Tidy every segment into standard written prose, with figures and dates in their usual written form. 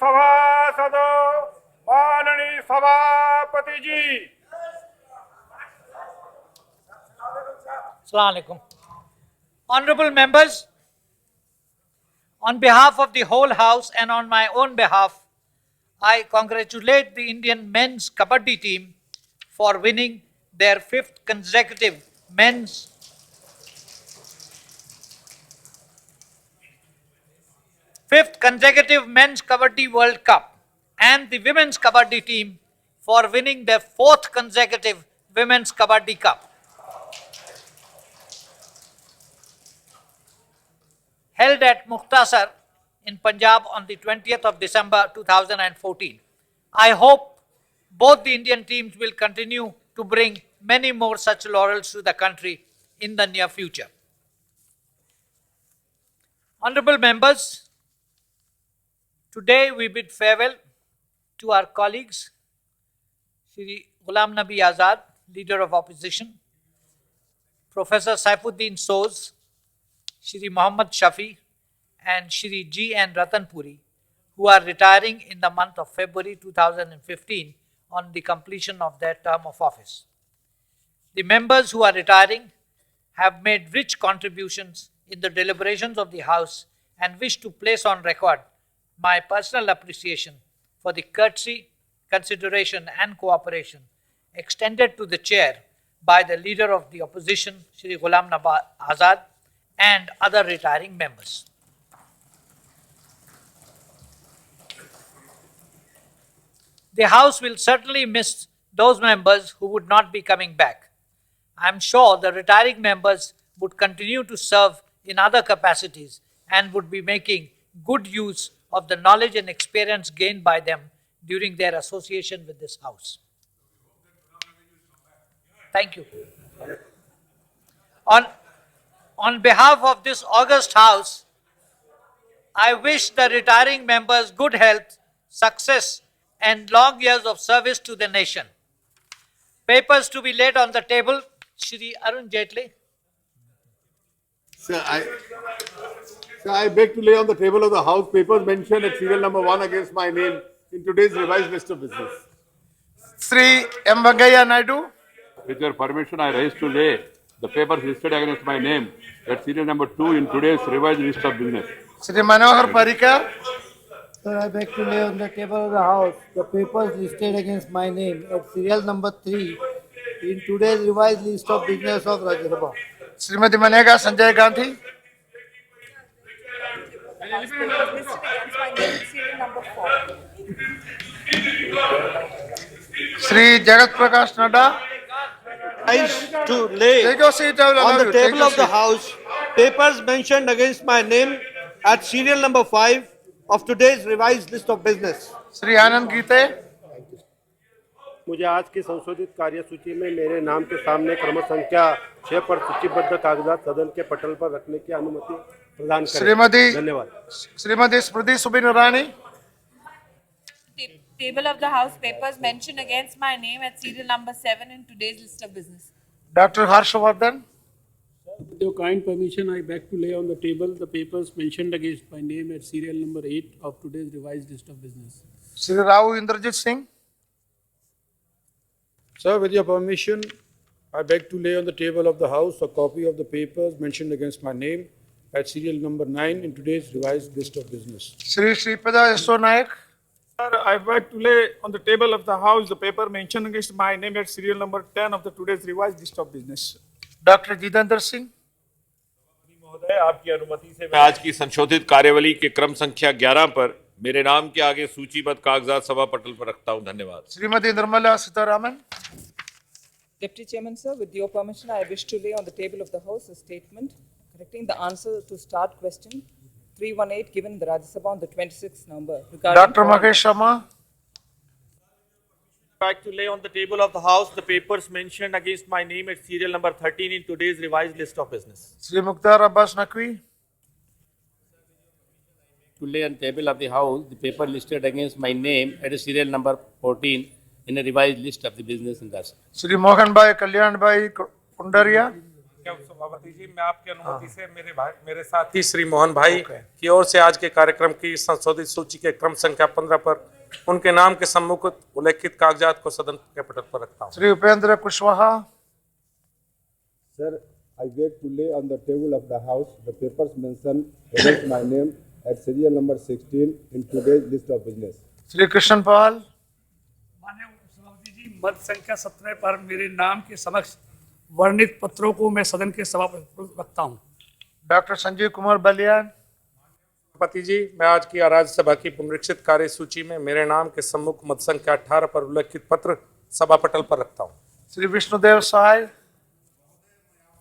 सभासदों, माननीय सभापति जी। Assalamu alaikum. Honorable members, on behalf of the whole House and on my own behalf, I congratulate the Indian men's kabaddi team for winning their fifth consecutive men's Kabaddi World Cup and the women's kabaddi team for winning their fourth consecutive women's Kabaddi Cup. Held at Mukhtasar in Punjab on the 20th of December 2014. I hope both the Indian teams will continue to bring many more such laurels to the country in the near future. Honorable members, today we bid farewell to our colleagues, Shri Ghulam Nabi Azad, Leader of Opposition, Professor Saifuddin Soz, Shri Muhammad Shafi, and Shri G. N. Ratanpuri, who are retiring in the month of February 2015 on the completion of their term of office. The members who are retiring have made rich contributions in the deliberations of the House and wish to place on record my personal appreciation for the courtesy, consideration and cooperation extended to the chair by the Leader of the Opposition, Shri Ghulam Nabi Azad, and other retiring members. The House will certainly miss those members who would not be coming back. I am sure the retiring members would continue to serve in other capacities and would be making good use of the knowledge and experience gained by them during their association with this House. Thank you. On behalf of this august House, I wish the retiring members good health, success, and long years of service to the nation. Papers to be laid on the table, Shri Arun Jaitley. Sir, I beg to lay on the table of the House papers mentioned at serial number 1 against my name in today's revised list of business. Sri M. Venkaiah Naidu. With your permission, I rise to lay the papers listed against my name at serial number 2 in today's revised list of business. Sri Manohar Parrikar. Sir, I beg to lay on the table of the House the papers listed against my name at serial number 3 in today's revised list of business of Rajya Sabha. Srimati Maneka Sanjay Gandhi. Listed against my name, serial number 4. Sri Jagat Prakash Nadda. To lay Take your seat, I will allow on the you. table Take your of the seat. House papers mentioned against my name at serial number 5 of today's revised list of business. Sri Anand Gite. मुझे आज की संशोधित कार्यसूची में मेरे नाम के सामने क्रम संख्या 6 पर सूचीबद्ध कागजात सदन के पटल पर रखने की अनुमति प्रदान करें। धन्यवाद। Srimati Smriti Subin Irani. Table of the House papers mentioned against my name at serial number 7 in today's list of business. Dr. Harshavardhan. With your kind permission, I beg to lay on the table the papers mentioned against my name at serial number 8 of today's revised list of business. Sri Rao Indrajit Singh. Sir, with your permission, I beg to lay on the table of the House a copy of the papers mentioned against my name at serial number 9 in today's revised list of business. Sri Sripada Yaso Nayak. Sir, I beg to lay on the table of the House the paper mentioned against my name at serial number 10 of the today's revised list of business. Dr. Jitendra Singh. महोदय, आपकी अनुमति से मैं आज की संशोधित कार्यवली के क्रम संख्या 11 पर मेरे नाम के आगे सूचीबद्ध कागजात सभा पटल पर रखता हूं। धन्यवाद। Srimati Nirmala Sitharaman. Deputy Chairman, sir, with your permission, I wish to lay on the table of the House a statement correcting the answer to start question 318 given in the Rajya Sabha on the 26th November. Dr. Mahesh Sharma. I beg to lay on the table of the House the papers mentioned against my name at serial number 13 in today's revised list of business. Sri Mukhtar Abbas Naqvi. To lay on the table of the House the paper listed against my name at a serial number 14 in a revised list of the business in Rajya Sabha. Sri Mohan Bhai Kalyan Bhai Kundaria. सभापति जी, मैं आपकी अनुमति से मेरे साथी श्री मोहन भाई की ओर से आज के कार्यक्रम की संशोधित सूची के क्रम संख्या 15 पर उनके नाम के सम्मुख उल्लेखित कागजात को सदन के पटल पर रखता हूँ। Shri Upendra Kushwaha. Sir, I beg to lay on the table of the House the papers mentioned against my name at serial number 16 in today's list of business. Shri Krishna पाल। माननीय सभापति जी, मत संख्या 17 पर मेरे नाम के समक्ष वर्णित पत्रों को मैं सदन के सभापति पर रखता हूँ। डॉक्टर संजीव कुमार बलियान। सभापति जी, मैं आज की राज्यसभा की पुनरीक्षित कार्य सूची में मेरे नाम के सम्मुख मत संख्या 18 पर उल्लेखित पत्र सभा पटल पर रखता हूँ। श्री विष्णुदेव साय।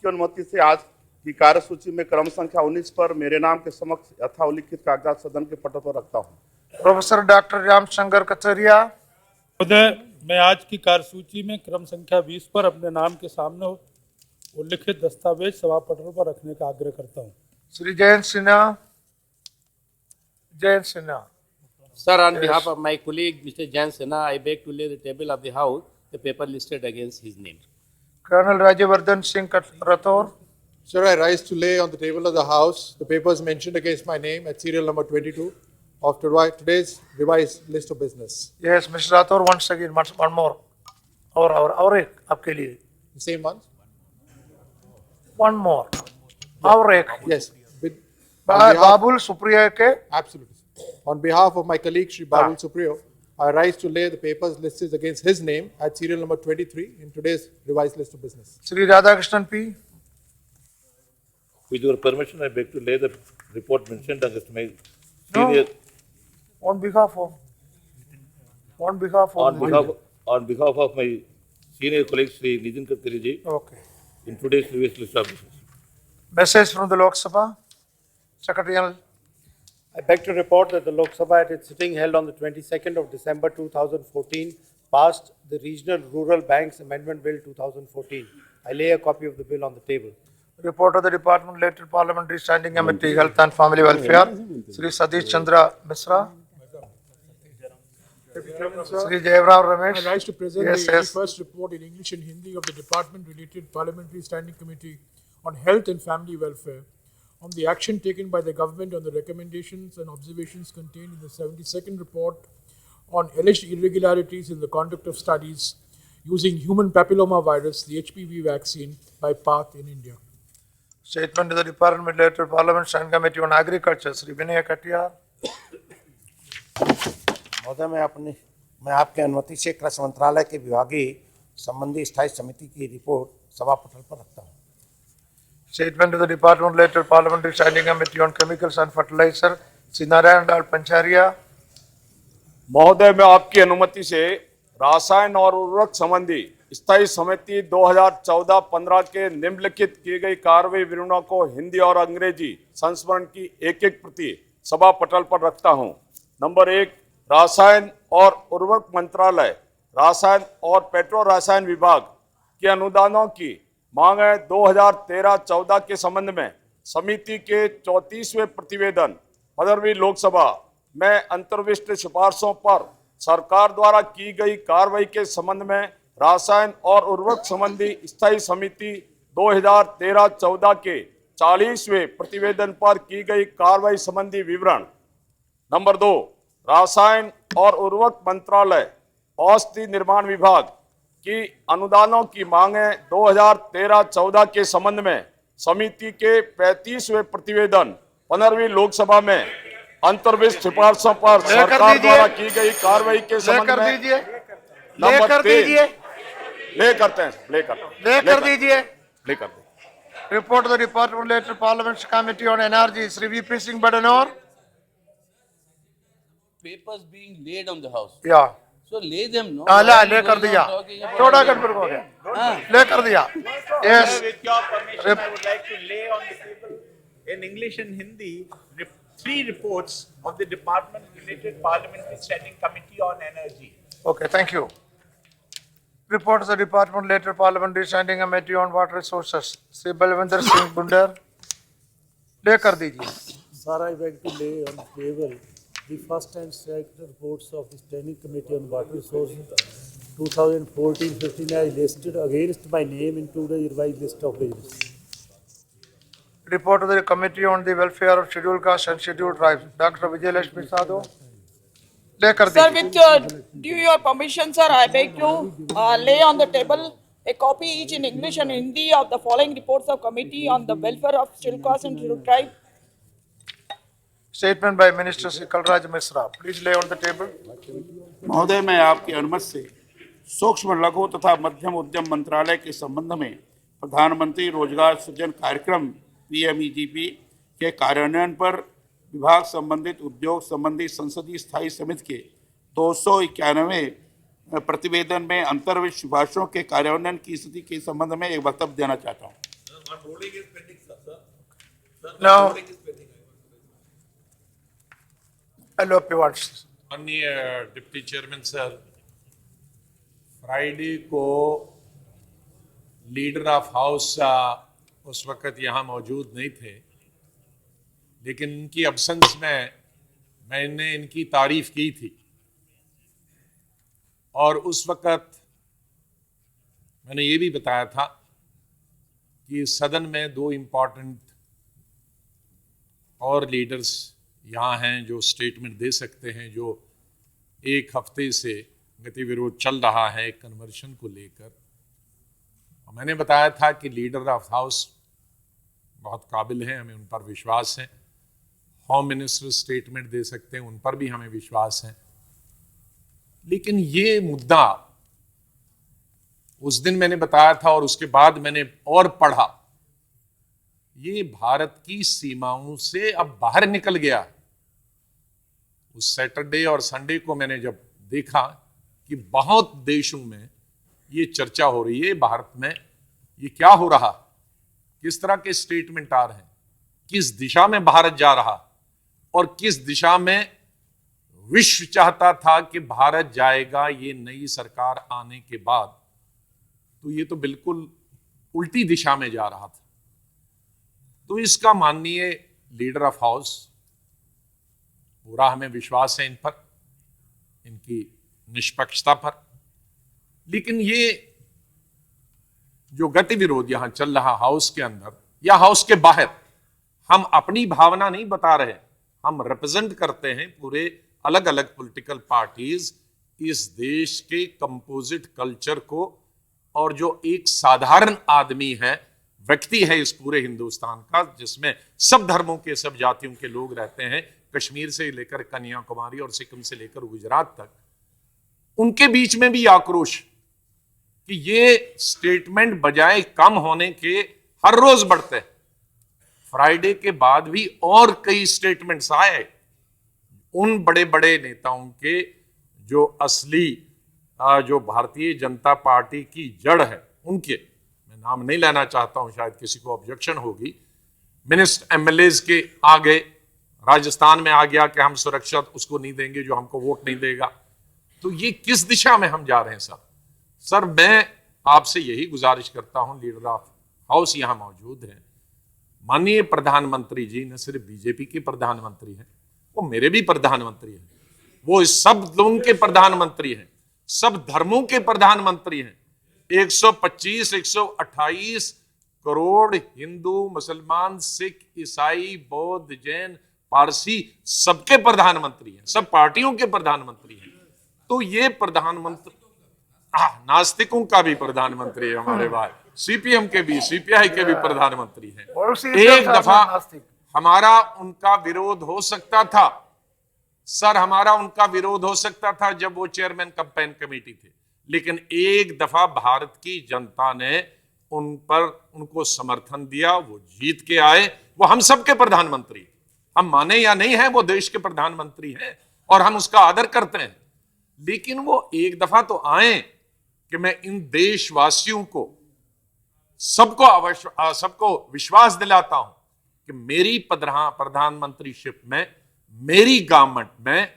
की अनुमति से आज की कार्य सूची में क्रम संख्या 19 पर मेरे नाम के समक्ष यथा उल्लिखित कागजात सदन के पटल पर रखता हूँ। Professor doctor Ramshankar Kachariya. महोदय, मैं आज की कार्यसूची में क्रम संख्या 20 पर अपने नाम के सामने उल्लिखित दस्तावेज सभा पटल पर रखने का आग्रह करता हूं। Shri Jayant Sinha. Jayant Sinha. Sir, on behalf of my colleague Mr. Jan Sinha, I beg to lay the table of the House the paper listed against his name. Colonel Rajyavardhan Singh Rathore. Sir, I rise to lay on the table of the House the papers mentioned against my name at serial number 22 of today's revised list of business. Yes, Mr. Rathore, once again, one more. और एक आपके लिए. The same ones? One more. और एक. Yes. Babul Supriya के. Absolutely. On behalf of my colleague Shri Babul Supriyo, I rise to lay the papers listed against his name at serial number 23 in today's revised list of business. Shri Radhakrishnan P. With your permission, I beg to lay the report mentioned against my No. senior. On behalf of On behalf of my senior colleague Shri Nitin Gadkari ji. Okay. In today's revised list of business. Message from the Lok Sabha. Secretarial. I beg to report that the Lok Sabha at its sitting held on the 22nd of December 2014 passed the Regional Rural Banks Amendment Bill 2014. I lay a copy of the bill on the table. Report of the Department Related Parliamentary Standing Committee, Health and Family Welfare. Shri Satish Chandra Misra. Shri Jayarao Ramesh. I rise to present Yes, the yes. first report in English and Hindi of the Department Related Parliamentary Standing Committee on Health and Family Welfare on the action taken by the government on the recommendations and observations contained in the 72nd report on alleged irregularities in the conduct of studies using human papilloma virus, the HPV vaccine, by PATH in India. Statement to the Department Related Parliament Standing Committee on Agriculture. Shri Vinay Katia. महोदय, मैं आपके अनुमति से कृषि मंत्रालय के विभागीय संबंधी स्थायी समिति की रिपोर्ट सभा पटल पर रखता हूँ। Statement to the Department Related Parliamentary Standing Committee on Chemicals and Fertilizer. Shri Narayan Lal Pancharia. महोदय, मैं आपकी अनुमति से रासायन और उर्वरक संबंधी स्थायी समिति 2014-15 के निम्नलिखित की गई कार्रवाई विवरणों को हिंदी और अंग्रेजी संस्मरण की एक प्रति सभा पटल पर रखता हूं। नंबर 1, रासायन और उर्वरक मंत्रालय, रासायन और पेट्रो रसायन विभाग के अनुदानों की मांग 2013-14 के संबंध में समिति के 34वें प्रतिवेदन 15वीं लोकसभा में अंतर्विष्ट सिफारिशों पर सरकार द्वारा की गई कार्रवाई के संबंध में रासायन और उर्वरक संबंधी स्थायी समिति 2013-14 के 40वें प्रतिवेदन पर की गई कार्रवाई संबंधी विवरण। नंबर 2, रासायन और उर्वरक मंत्रालय, औषधि निर्माण विभाग की अनुदानों की मांगें 2013-14 के संबंध में समिति के 35वें प्रतिवेदन 15वीं लोकसभा में अंतर्विष्ट सिफारिशों पर सरकार द्वारा की गई कार्रवाई के संबंध में नंबर 3 ले कर दीजिए। Report of the Department Related Parliamentary Committee on Energy. Shri VP Singh Badanor. Papers being laid on the house. Yeah. So lay them, no? ले कर दिया। थोड़ा गड़बड़ हो गया। ले कर दिया। Yes. With your permission, I would like to lay on the table in English and Hindi 3 reports of the Department Related Parliamentary Standing Committee on Energy. Okay, thank you. Report of the Department Related Parliamentary Standing Committee on Water Resources. Shri Balwinder Singh Bundar. ले कर दीजिए। Sir, I beg to lay on the table the first and second reports of the Standing Committee on Water Resources 2014-15 I listed against my name in today's revised list of business. report of the Committee on the Welfare of Scheduled Castes and Scheduled Tribes. Dr. Vijay Lakshmi Sadhu. लेकर Sir, दीजिए। with due your permission, sir, I beg to lay on the table a copy each in English and Hindi of the following reports of Committee on the Welfare of Scheduled Castes and Scheduled Tribes. Statement by Minister Shri Kalraj Misra. Please lay on the table. महोदय, मैं आपकी अनुमति से सूक्ष्म लघु तथा मध्यम उद्यम मंत्रालय के संबंध में प्रधानमंत्री रोजगार सृजन कार्यक्रम PMEGP के कार्यान्वयन पर विभाग संबंधित उद्योग संबंधी संसदीय स्थायी समिति के 291वें प्रतिवेदन में अंतर्वित सिफारिशों के कार्यान्वयन की स्थिति के संबंध में एक वक्तव्य देना चाहता हूँ। Now, LOP wants. माननीय डिप्टी चेयरमैन सर, फ्राइडे को लीडर ऑफ हाउस उस वक्त यहाँ मौजूद नहीं थे, लेकिन इनकी अब्सेंस में मैंने इनकी तारीफ की थी और उस वक्त मैंने ये भी बताया था कि सदन में दो इम्पॉर्टेंट और लीडर्स यहाँ हैं जो स्टेटमेंट दे सकते हैं, जो एक हफ्ते से गतिविरोध चल रहा है कन्वर्शन को लेकर। और मैंने बताया था कि लीडर ऑफ हाउस बहुत काबिल हैं, हमें उन पर विश्वास है। होम मिनिस्टर स्टेटमेंट दे सकते हैं, उन पर भी हमें विश्वास है। लेकिन ये मुद्दा उस दिन मैंने बताया था और उसके बाद मैंने और पढ़ा, ये भारत की सीमाओं से अब बाहर निकल गया। उस सैटरडे और संडे को मैंने जब देखा कि बहुत देशों में ये चर्चा हो रही है, भारत में ये क्या हो रहा, किस तरह के स्टेटमेंट आ रहे हैं, किस दिशा में भारत जा रहा और किस दिशा में विश्व चाहता था कि भारत जाएगा ये नई सरकार आने के बाद, तो ये तो बिल्कुल उल्टी दिशा में जा रहा था। तो इसका माननीय लीडर ऑफ हाउस, पूरा हमें विश्वास है इन पर, इनकी निष्पक्षता पर। लेकिन ये जो गतिविरोध यहां चल रहा हाउस के अंदर या हाउस के बाहर, हम अपनी भावना नहीं बता रहे, हम रिप्रेजेंट करते हैं पूरे अलग अलग पॉलिटिकल पार्टीज, इस देश के कंपोजिट कल्चर को, और जो एक साधारण आदमी है, व्यक्ति है इस पूरे हिंदुस्तान का, जिसमें सब धर्मों के, सब जातियों के लोग रहते हैं, कश्मीर से लेकर कन्याकुमारी और सिक्किम से लेकर गुजरात तक। उनके बीच में भी आक्रोश कि ये स्टेटमेंट बजाय कम होने के हर रोज बढ़ते हैं। फ्राइडे के बाद भी और कई स्टेटमेंट्स आए उन बड़े बड़े नेताओं के, जो असली जो भारतीय जनता पार्टी की जड़ है उनके, मैं नाम नहीं लेना चाहता हूं, शायद किसी को ऑब्जेक्शन होगी। मिनिस्टर MLAs के आ गए, राजस्थान में आ गया कि हम सुरक्षा उसको नहीं देंगे जो हमको वोट नहीं देगा। तो ये किस दिशा में हम जा रहे हैं सर? सर, मैं आपसे यही गुजारिश करता हूं, लीडर ऑफ हाउस यहां मौजूद हैं, माननीय प्रधानमंत्री जी न सिर्फ बीजेपी के प्रधानमंत्री हैं, वो मेरे भी प्रधानमंत्री हैं, वो सब लोगों के प्रधानमंत्री हैं, सब धर्मों के प्रधानमंत्री हैं। 125-128 करोड़ हिंदू, मुसलमान, सिख, ईसाई, बौद्ध, जैन, पारसी सबके प्रधानमंत्री हैं, सब पार्टियों के प्रधानमंत्री हैं। तो ये प्रधानमंत्री, नास्तिकों का भी प्रधानमंत्री है हमारे भाई, CPM के भी, CPI के भी प्रधानमंत्री हैं। एक दफा हमारा उनका विरोध हो सकता था सर, हमारा उनका विरोध हो सकता था जब वो चेयरमैन कैंपेन कमेटी थे, लेकिन एक दफा भारत की जनता ने उनको समर्थन दिया, वो जीत के आए, वो हम सबके प्रधानमंत्री, हम माने या नहीं है, वो देश के प्रधानमंत्री हैं और हम उसका आदर करते हैं। लेकिन वो एक दफा तो आए कि मैं इन देशवासियों को, सबको विश्वास दिलाता हूं कि मेरी प्रधानमंत्रीशिप में, मेरी गवर्नमेंट में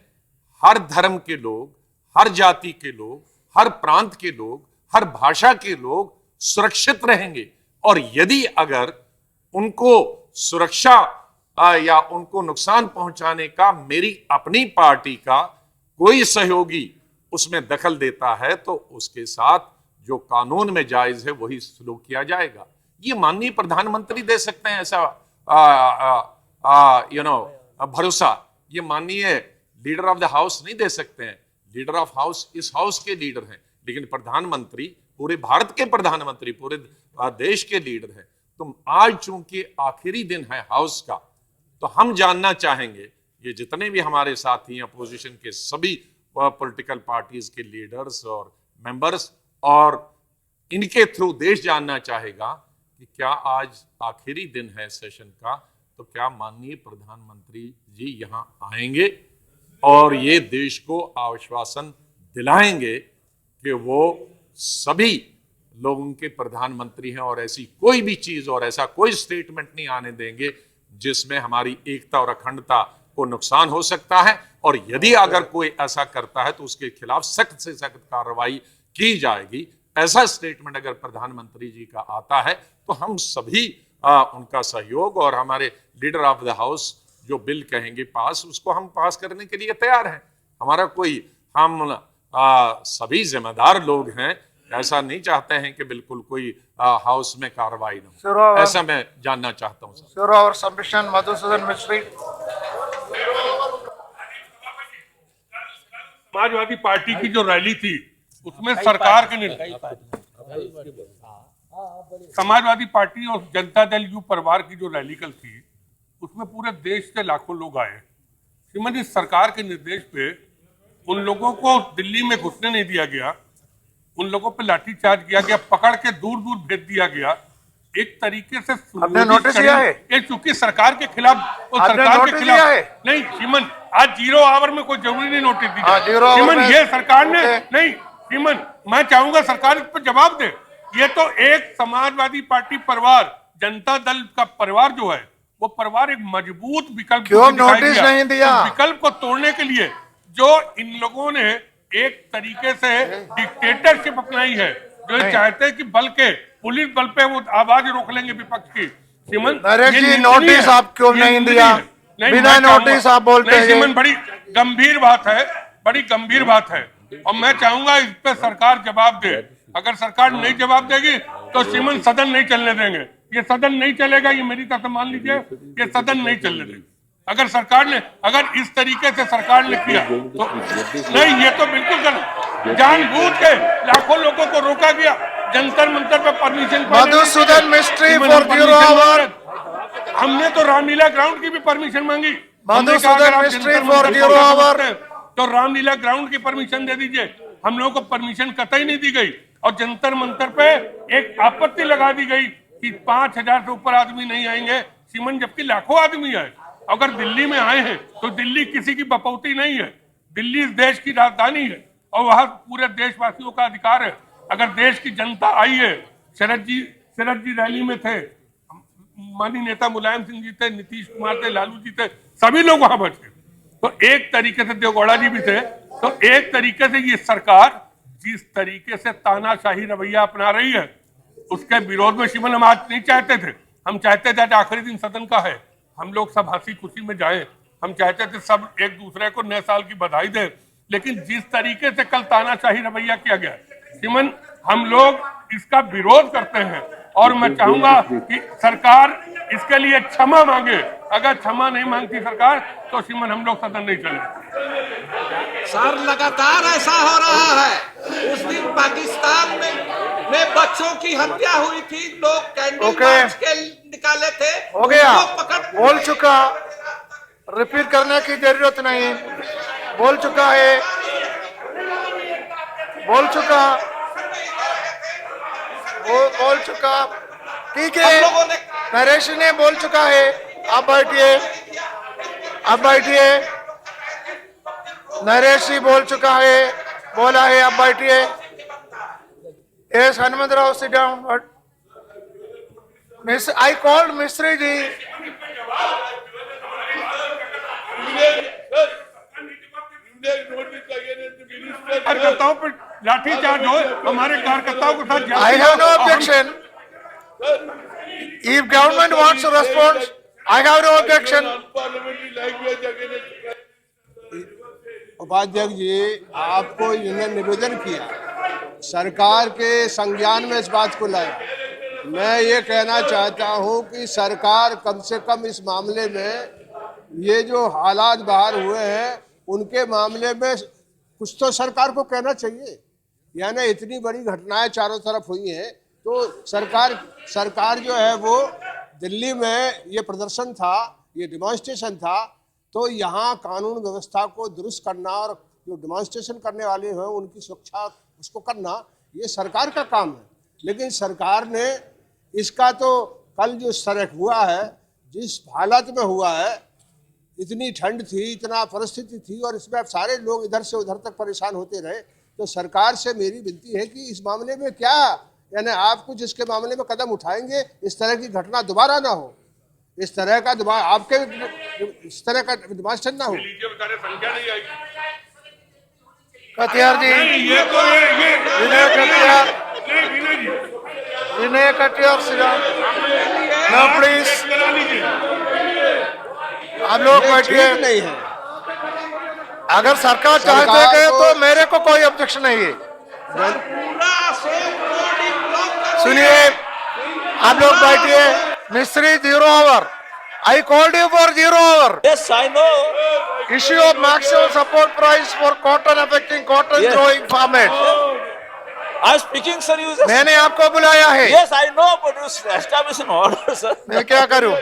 हर धर्म के लोग, हर जाति के लोग, हर प्रांत के लोग, हर भाषा के लोग सुरक्षित रहेंगे। और यदि अगर उनको सुरक्षा या उनको नुकसान पहुंचाने का मेरी अपनी पार्टी का कोई सहयोगी उसमें दखल देता है, तो उसके साथ जो कानून में जायज है वही सलूक किया जाएगा। ये माननीय प्रधानमंत्री दे सकते हैं ऐसा भरोसा ये माननीय लीडर ऑफ द हाउस नहीं दे सकते हैं। लीडर ऑफ हाउस इस हाउस के लीडर हैं, लेकिन प्रधानमंत्री पूरे भारत के प्रधानमंत्री, पूरे देश के लीडर हैं। तो आज चूंकि आखिरी दिन है हाउस का, तो हम जानना चाहेंगे, ये जितने भी हमारे साथी हैं अपोजिशन के सभी पॉलिटिकल पार्टीज के लीडर्स और मेंबर्स, और इनके थ्रू देश जानना चाहेगा कि क्या आज आखिरी दिन है सेशन का, तो क्या माननीय प्रधानमंत्री जी यहाँ आएंगे और ये देश को आश्वासन दिलाएंगे कि वो सभी लोग उनके प्रधानमंत्री हैं और ऐसी कोई भी चीज और ऐसा कोई स्टेटमेंट नहीं आने देंगे जिसमें हमारी एकता और अखंडता को नुकसान हो सकता है, और यदि अगर कोई ऐसा करता है तो उसके खिलाफ सख्त से सख्त कार्रवाई की जाएगी। ऐसा स्टेटमेंट अगर प्रधानमंत्री जी का आता है तो हम सभी उनका सहयोग और हमारे लीडर ऑफ द हाउस जो बिल कहेंगे पास, उसको हम पास करने के लिए तैयार हैं। हमारा कोई, हम सभी जिम्मेदार लोग हैं, ऐसा नहीं चाहते हैं कि बिल्कुल कोई हाउस में कार्रवाई न हो। ऐसा मैं जानना चाहता हूं sir. Sure, our submission, Madhusudan Mistry. Samajwadi party की जो रैली थी उसमें सरकार के समाजवादी पार्टी और जनता दल यू परिवार की जो रैली कल थी उसमें पूरे देश से लाखों लोग आए। श्रीमती सरकार के निर्देश पे उन लोगों को दिल्ली में घुसने नहीं दिया गया, उन लोगों पे लाठीचार्ज किया गया, पकड़ के दूर दूर भेज दिया गया। एक तरीके से आपने नोटिस लिया है? चूंकि सरकार के खिलाफ और सरकार के खिलाफ नहीं श्रीमन, आज 0 आवर में कोई जरूरी नहीं नोटिस दी जाए श्रीमन, ये सरकार ने नहीं श्रीमन, मैं चाहूंगा सरकार इस पर जवाब दे। ये तो एक समाजवादी पार्टी परिवार, जनता दल का परिवार जो है वो परिवार एक मजबूत विकल्प क्यों नोटिस नहीं दिया? विकल्प को तोड़ने के लिए जो इन लोगों ने एक तरीके से डिक्टेटरशिप अपनाई है, जो चाहते हैं कि बल के पुलिस बल पे वो आवाज रोक लेंगे विपक्ष की। श्रीमन, नरेश जी नोटिस आप क्यों नहीं दिया? बिना नोटिस आप बोलते हैं। श्रीमन, बड़ी गंभीर बात है, बड़ी गंभीर बात है, और मैं चाहूंगा इस पे सरकार जवाब दे। अगर सरकार नहीं जवाब देगी तो श्रीमन सदन नहीं चलने देंगे। ये सदन नहीं चलेगा, ये मेरी तरफ से मान लीजिए, ये सदन नहीं चलने देंगे। अगर सरकार ने, अगर इस तरीके से सरकार ने किया तो नहीं, ये तो बिल्कुल गलत, जानबूझ के लाखों लोगों को रोका गया, जंतर मंतर पे permission. Madhusudan Mistry for 0 hour. हमने तो रामलीला ग्राउंड की भी परमिशन मांगी। Madhusudan Mistry for 0 hour. तो रामलीला ग्राउंड की परमिशन दे दीजिए। हम लोगों को परमिशन कतई नहीं दी गई, और जंतर मंतर पे एक आपत्ति लगा दी गई कि 5000 से ऊपर आदमी नहीं आएंगे सीमन, जबकि लाखों आदमी आए। अगर दिल्ली में आए हैं तो दिल्ली किसी की बपौती नहीं है, दिल्ली इस देश की राजधानी है और वहां पूरे देशवासियों का अधिकार है। अगर देश की जनता आई है, शरद जी रैली में थे, माननीय नेता मुलायम सिंह जी थे, नीतीश कुमार थे, लालू जी थे, सभी लोग वहां बैठे। तो एक तरीके से देवगौड़ा जी भी थे। तो एक तरीके से ये सरकार जिस तरीके से तानाशाही रवैया अपना रही है उसके विरोध में श्रीमन हम आज नहीं चाहते थे। हम चाहते थे आखिरी दिन सदन का है, हम लोग सब हंसी खुशी में जाएं, हम चाहते थे सब एक दूसरे को नए साल की बधाई दें, लेकिन जिस तरीके से कल तानाशाही रवैया किया गया श्रीमन, हम लोग इसका विरोध करते हैं। और मैं चाहूंगा कि सरकार इसके लिए क्षमा मांगे। अगर क्षमा नहीं मांगती सरकार तो श्रीमन हम लोग सदन नहीं चले। सर, लगातार ऐसा हो रहा है। उस दिन पाकिस्तान में बच्चों की हत्या हुई थी, लोग कैंडल मार्च के निकाले थे, हो गया, बोल चुका, रिपीट करने की जरूरत नहीं, बोल चुका है, बोल चुका, बोल चुका, ठीक है, नरेश ने बोल चुका है। आप बैठिए, आप बैठिए, नरेश जी बोल चुका है, बोला है, आप बैठिए। Yes, Hanuman Rao, sit down. Miss, I called Mistry ji. कार्यकर्ताओं पर लाठीचार्ज हो, हमारे कार्यकर्ताओं के साथ। I have no objection. If government wants to respond, I have no objection. उपाध्यक्ष जी, आपको इन्होंने निवेदन किया, सरकार के संज्ञान में इस बात को लाया मैं ये कहना चाहता हूं कि सरकार कम से कम इस मामले में, ये जो हालात बाहर हुए हैं उनके मामले में कुछ तो सरकार को कहना चाहिए। यानी इतनी बड़ी घटनाएं चारों तरफ हुई हैं, तो सरकार जो है वो दिल्ली में ये प्रदर्शन था, ये डिमॉन्स्ट्रेशन था, तो यहाँ कानून व्यवस्था को दुरुस्त करना और जो डिमॉन्स्ट्रेशन करने वाले हैं उनकी सुरक्षा उसको करना, ये सरकार का काम है। लेकिन सरकार ने इसका तो कल जो इस तरह हुआ है, जिस हालत में हुआ है, इतनी ठंड थी, इतना परिस्थिति थी और इसमें अब सारे लोग इधर से उधर तक परेशान होते रहे, तो सरकार से मेरी विनती है कि इस मामले में क्या यानी आप कुछ इसके मामले में कदम उठाएंगे, इस तरह की घटना दोबारा ना हो, इस तरह का आपके इस तरह का डिमांड ना हो। संख्या नहीं आई। कटियार जी, विनय कटियार ना प्लीज, आप लोग बैठिए। नहीं है, अगर सरकार चाहते हैं तो मेरे को कोई ऑब्जेक्शन नहीं है। सुनिए, आप लोग बैठिए। मिस्त्री 0 hour. I called you for 0 hour. Yes, I know. Issue of maximum support price for cotton affecting cotton growing farmers. I'm speaking, sir. You just... मैंने आपको बुलाया है। Yes, I know, but you establish an order, sir. मैं क्या करूं?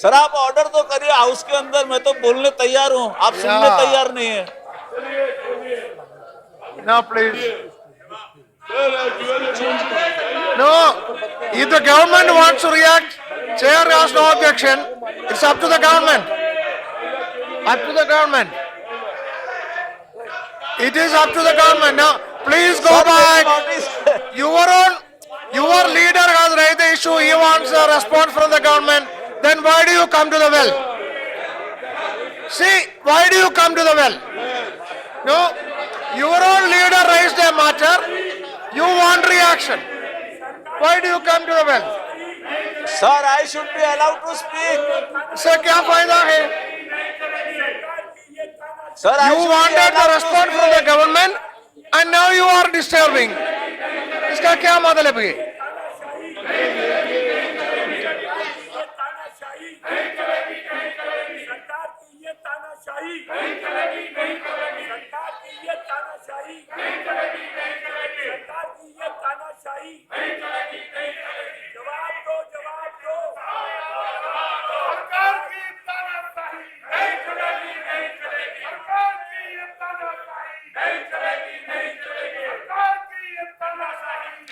Sir आप order तो करिए हाउस के अंदर, मैं तो बोलने तैयार हूँ, आप सुनने तैयार नहीं है। No, please. No, if the government wants to react, chair has no objection. It's up to the government. Up to the government. It is up to the government. Now, please go back. Your leader has raised the issue. He wants a response from the government. Then why do you come to the well? See, why do you come to the well? No, your own leader raised a matter. You want reaction. Why do you come to the well? Sir, I should be allowed to speak. Sir, क्या फायदा है? Sir, you wanted the response from the government, and now you are disturbing. इसका क्या मतलब है?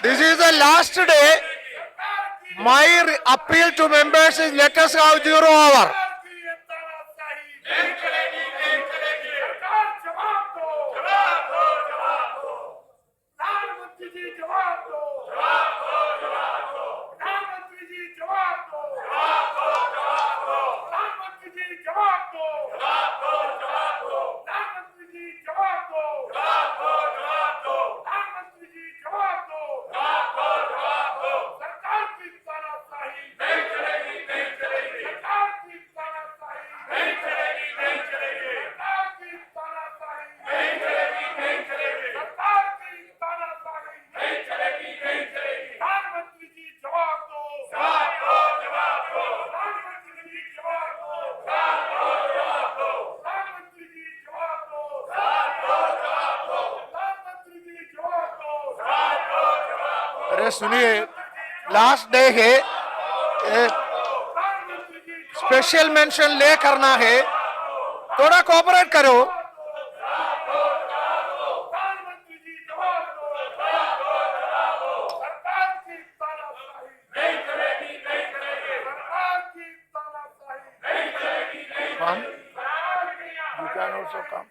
This is the last day. My appeal to members is let us have 0 hour. अरे सुनिए, last day है, स्पेशल मेंशन ले करना है, थोड़ा कोऑपरेट करो। You can also come.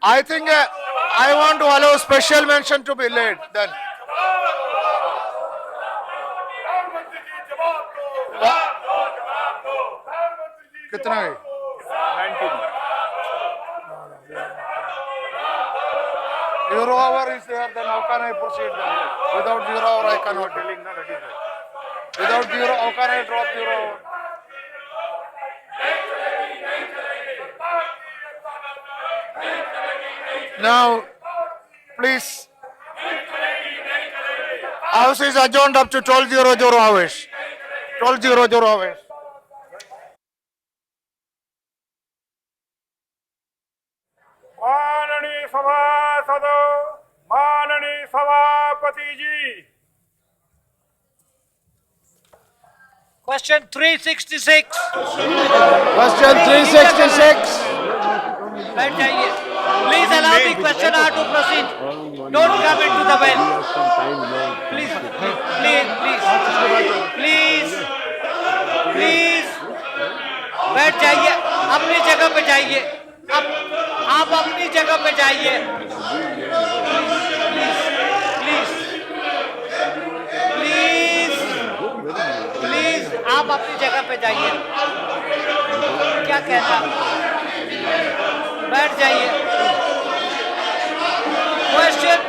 I think I want to allow special mention to be laid then. कितना है? 19. Zero hour is there, then how can I proceed? Without 0 hour, I cannot. Without 0, how can I drop 0 hour? Now, please. House is adjourned up to 12:00 hours. 12:00 hours. माननीय सभासदों, माननीय सभापति जी। Question 366. Question 366. बैठ जाइए. Please allow the questioner to proceed. Don't come into the well. Please, please. बैठ जाइए. अपनी जगह पे जाइए. आप अपनी जगह पे जाइए. प्लीज आप अपनी जगह पे जाइए. क्या कहना? बैठ जाइए. Question.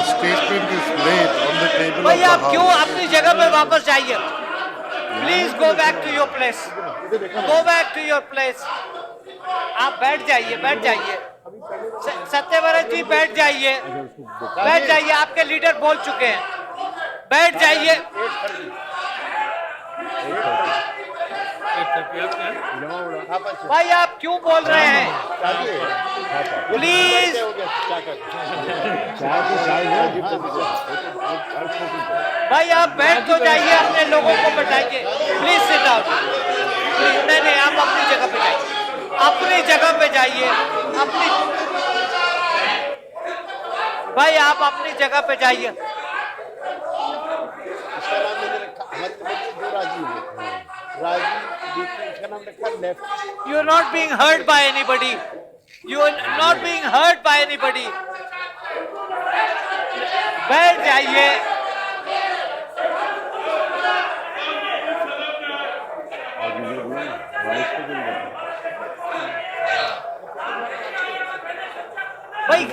Statement is laid on the table. भाई आप क्यों अपनी जगह पे वापस जाइए? Please go back to your place. Go back to your place. आप बैठ जाइए. सत्यव्रत जी बैठ जाइए. आपके लीडर बोल चुके हैं. बैठ जाइए. भाई आप क्यों बोल रहे हैं? प्लीज. भाई आप बैठ तो जाइए. अपने लोगों को बैठाइए. Please sit down. नहीं आप अपनी जगह पे जाइए. अपनी जगह पे जाइए. भाई आप अपनी जगह पे जाइए. You are not being heard by anybody. बैठ जाइए. भाई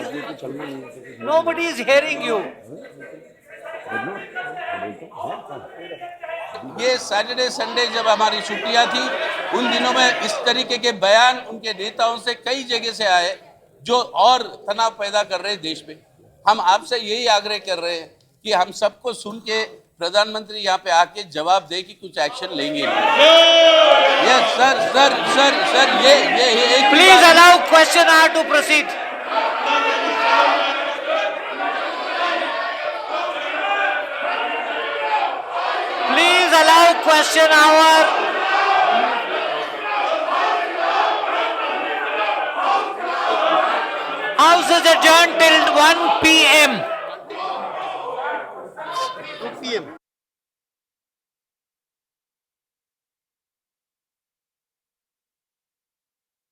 nobody is hearing you. ये सैटरडे संडे जब हमारी छुट्टियां थी, उन दिनों में इस तरीके के बयान उनके नेताओं से कई जगह से आए जो और तनाव पैदा कर रहे हैं देश में. हम आपसे यही आग्रह कर रहे हैं कि हम सबको सुन के प्रधानमंत्री यहाँ पे आके जवाब दे कि कुछ एक्शन लेंगे. यस सर ये please allow questioner to proceed. Please allow question hour. House is adjourned till 1 p.m.